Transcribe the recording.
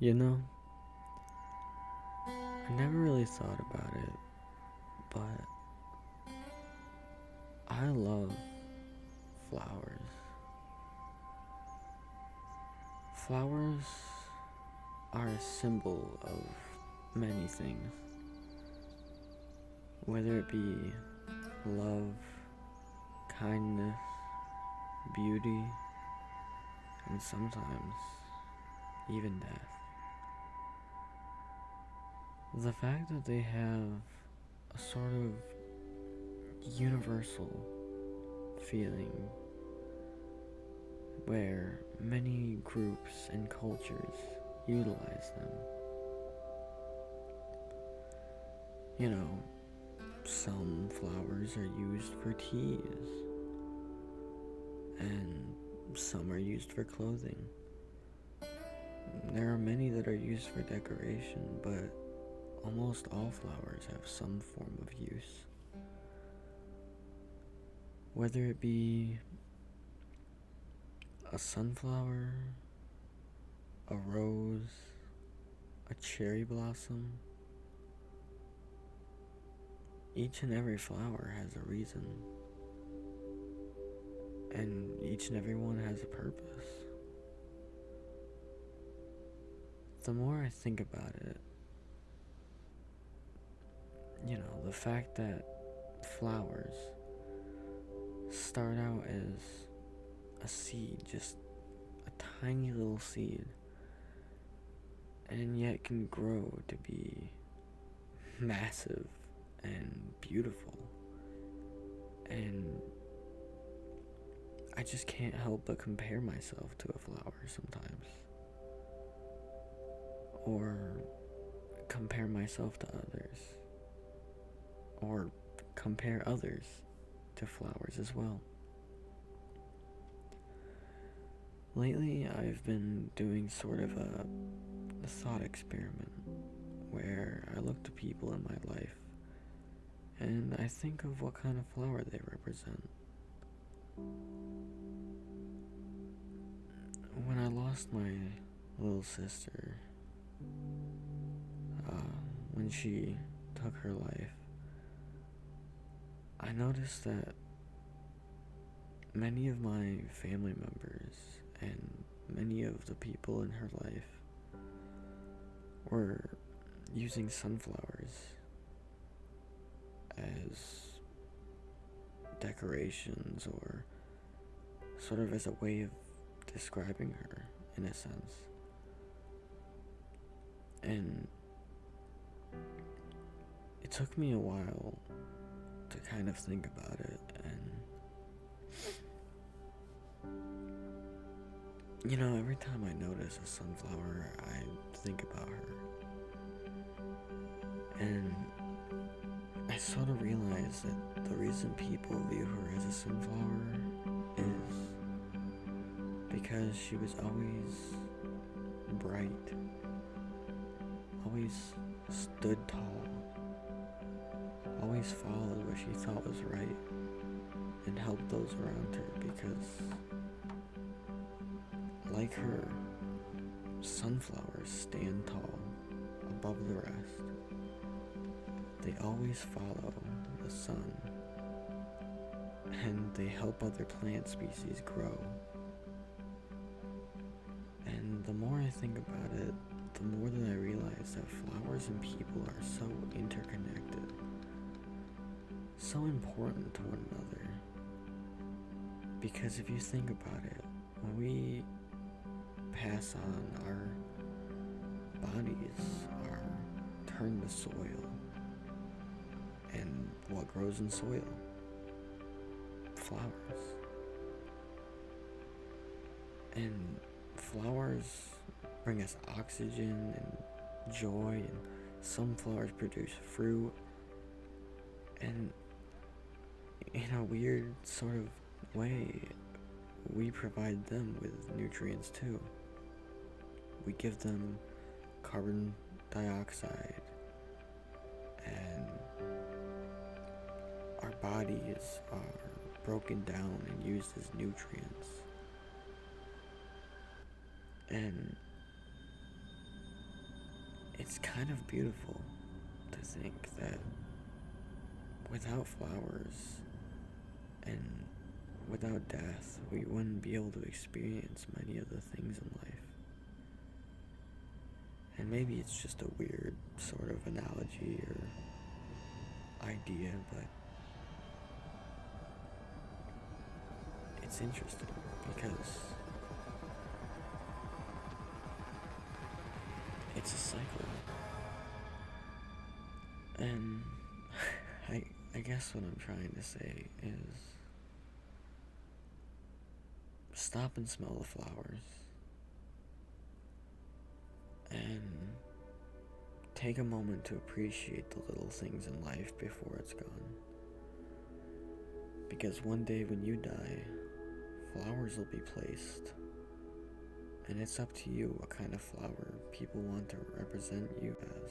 You know, I never really thought about it, but I love flowers. Flowers are a symbol of many things, whether it be love, kindness, beauty, and sometimes even death. The fact that they have a sort of universal feeling where many groups and cultures utilize them. You know, some flowers are used for teas, and some are used for clothing. There are many that are used for decoration, but almost all flowers have some form of use. Whether it be a sunflower, a rose, a cherry blossom, each and every flower has a reason, and each and every one has a purpose. The more I think about it, the fact that flowers start out as a seed, just a tiny little seed, and yet can grow to be massive and beautiful. And I just can't help but compare myself to a flower sometimes. Or compare myself to others. Or compare others to flowers as well. Lately, I've been doing sort of a thought experiment where I look to people in my life and I think of what kind of flower they represent. When I lost my little sister, when she took her life, I noticed that many of my family members and many of the people in her life were using sunflowers as decorations or sort of as a way of describing her in a sense. And it took me a while to kind of think about it, and every time I notice a sunflower, I think about her. And I sort of realized that the reason people view her as a sunflower is because she was always bright, always stood tall, always followed what she thought was right, and helped those around her because, like her, sunflowers stand tall above the rest. They always follow the sun, and they help other plant species grow. And the more I think about it, the more that I realize that flowers and people are so interconnected, so important to one another. Because if you think about it, when we pass on, our bodies are turned to soil. And what grows in soil? Flowers. And flowers bring us oxygen and joy, and some flowers produce fruit. And in a weird sort of way, we provide them with nutrients too. We give them carbon dioxide, and our bodies are broken down and used as nutrients. And it's kind of beautiful to think that without flowers and without death, we wouldn't be able to experience many of the things in life. And maybe it's just a weird sort of analogy or idea, but it's interesting because it's a cycle. And I guess what I'm trying to say is stop and smell the flowers and take a moment to appreciate the little things in life before it's gone. Because one day when you die, flowers will be placed. And it's up to you what kind of flower people want to represent you as.